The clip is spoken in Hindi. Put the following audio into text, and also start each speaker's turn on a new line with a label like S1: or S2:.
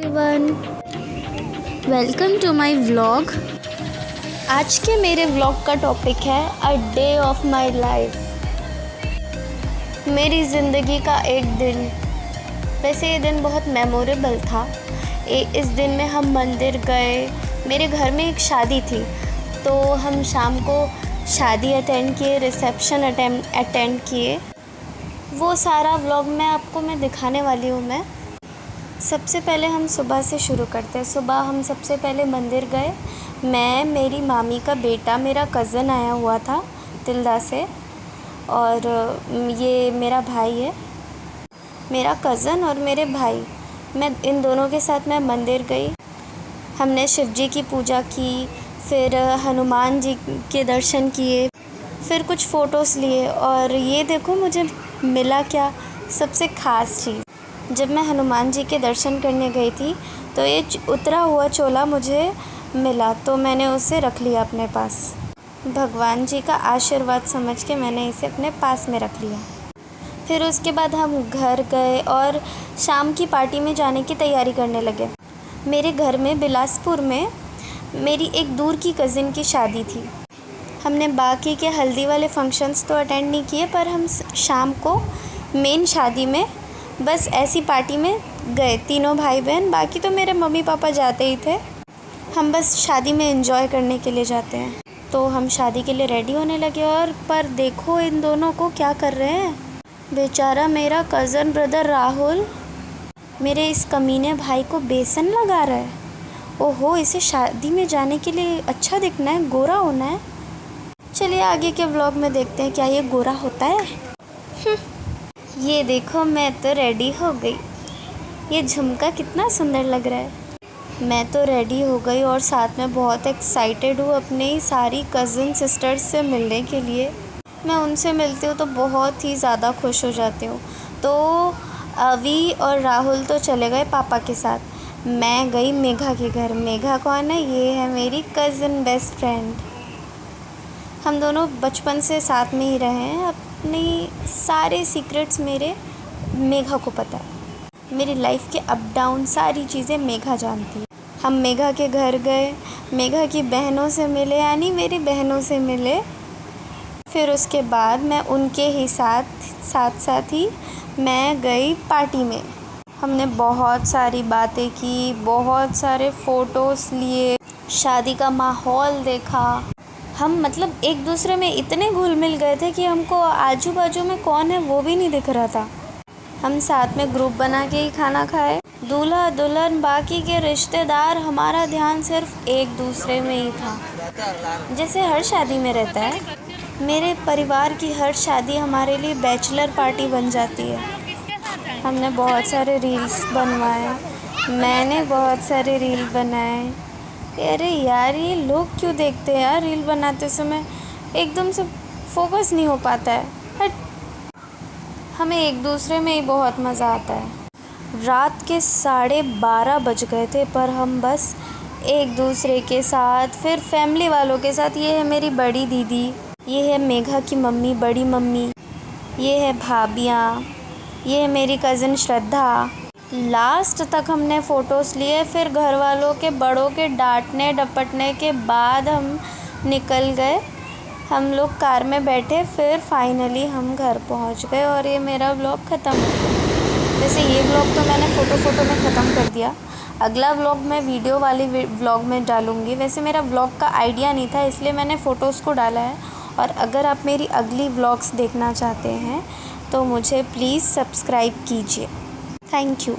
S1: Everyone, welcome to my vlog. आज के मेरे व्लॉग का टॉपिक है a day of my life. मेरी ज़िंदगी का एक दिन। वैसे ये दिन बहुत मेमोरेबल था। इस दिन में हम मंदिर गए। मेरे घर में एक शादी थी, तो हम शाम को शादी अटेंड किए, रिसेप्शन अटेंड किए। वो सारा व्लॉग मैं दिखाने वाली हूँ। मैं सबसे पहले हम सुबह से शुरू करते हैं। सुबह हम सबसे पहले मंदिर गए। मैं, मेरी मामी का बेटा, मेरा कज़न आया हुआ था तिल्दा से, और ये मेरा भाई है, मेरा कज़न और मेरे भाई। मैं इन दोनों के साथ मैं मंदिर गई। हमने शिव जी की पूजा की, फिर हनुमान जी के दर्शन किए, फिर कुछ फ़ोटोज़ लिए। और ये देखो मुझे मिला क्या, सबसे ख़ास चीज़। जब मैं हनुमान जी के दर्शन करने गई थी तो ये उतरा हुआ चोला मुझे मिला, तो मैंने उसे रख लिया अपने पास। भगवान जी का आशीर्वाद समझ के मैंने इसे अपने पास में रख लिया। फिर उसके बाद हम घर गए और शाम की पार्टी में जाने की तैयारी करने लगे। मेरे घर में बिलासपुर में मेरी एक दूर की कज़िन की शादी थी। हमने बाकी के हल्दी वाले फंक्शंस तो अटेंड नहीं किए, पर हम शाम को मेन शादी में बस ऐसी पार्टी में गए, तीनों भाई बहन। बाकी तो मेरे मम्मी पापा जाते ही थे। हम बस शादी में एंजॉय करने के लिए जाते हैं। तो हम शादी के लिए रेडी होने लगे, और पर देखो इन दोनों को क्या कर रहे हैं। बेचारा मेरा कज़न ब्रदर राहुल मेरे इस कमीने भाई को बेसन लगा रहा है। ओहो, इसे शादी में जाने के लिए अच्छा दिखना है, गोरा होना है। चलिए आगे के व्लॉग में देखते हैं क्या ये गोरा होता है। ये देखो, मैं तो रेडी हो गई। ये झुमका कितना सुंदर लग रहा है। मैं तो रेडी हो गई और साथ में बहुत एक्साइटेड हूँ अपने सारी कज़न सिस्टर्स से मिलने के लिए। मैं उनसे मिलती हूँ तो बहुत ही ज़्यादा खुश हो जाती हूँ। तो अवी और राहुल तो चले गए पापा के साथ। मैं गई मेघा के घर। मेघा कौन है? ये है मेरी कज़न बेस्ट फ्रेंड। हम दोनों बचपन से साथ में ही रहे हैं। अपनी सारे सीक्रेट्स मेरे मेघा को पता है। मेरी लाइफ के अप डाउन सारी चीज़ें मेघा जानती है। हम मेघा के घर गए, मेघा की बहनों से मिले, यानी मेरी बहनों से मिले। फिर उसके बाद मैं उनके ही साथ ही मैं गई पार्टी में। हमने बहुत सारी बातें की, बहुत सारे फ़ोटोज़ लिए, शादी का माहौल देखा। हम एक दूसरे में इतने घुल मिल गए थे कि हमको आजू बाजू में कौन है वो भी नहीं दिख रहा था। हम साथ में ग्रुप बना के ही खाना खाए। दूल्हा दुल्हन बाकी के रिश्तेदार, हमारा ध्यान सिर्फ एक दूसरे में ही था, जैसे हर शादी में रहता है। मेरे परिवार की हर शादी हमारे लिए बैचलर पार्टी बन जाती है। हमने बहुत सारे रील्स बनवाए, मैंने बहुत सारे रील बनाए। अरे यार, ये लोग क्यों देखते हैं यार रील बनाते समय, एकदम से फोकस नहीं हो पाता है। बट हमें एक दूसरे में ही बहुत मज़ा आता है। रात के 12:30 बज गए थे, पर हम बस एक दूसरे के साथ, फिर फैमिली वालों के साथ। ये है मेरी बड़ी दीदी, ये है मेघा की मम्मी, बड़ी मम्मी, ये है भाभियाँ, ये है मेरी कज़न श्रद्धा। लास्ट तक हमने फ़ोटोज़ लिए। फिर घर वालों के बड़ों के डांटने डपटने के बाद हम निकल गए। हम लोग कार में बैठे, फिर फाइनली हम घर पहुंच गए। और ये मेरा व्लॉग ख़त्म हो गया। वैसे ये व्लॉग तो मैंने फ़ोटो में ख़त्म कर दिया। अगला व्लॉग मैं वीडियो वाली व्लॉग में डालूँगी। वैसे मेरा व्लॉग का आइडिया नहीं था, इसलिए मैंने फ़ोटोज़ को डाला है। और अगर आप मेरी अगली व्लॉग्स देखना चाहते हैं तो मुझे प्लीज़ सब्सक्राइब कीजिए। Thank you.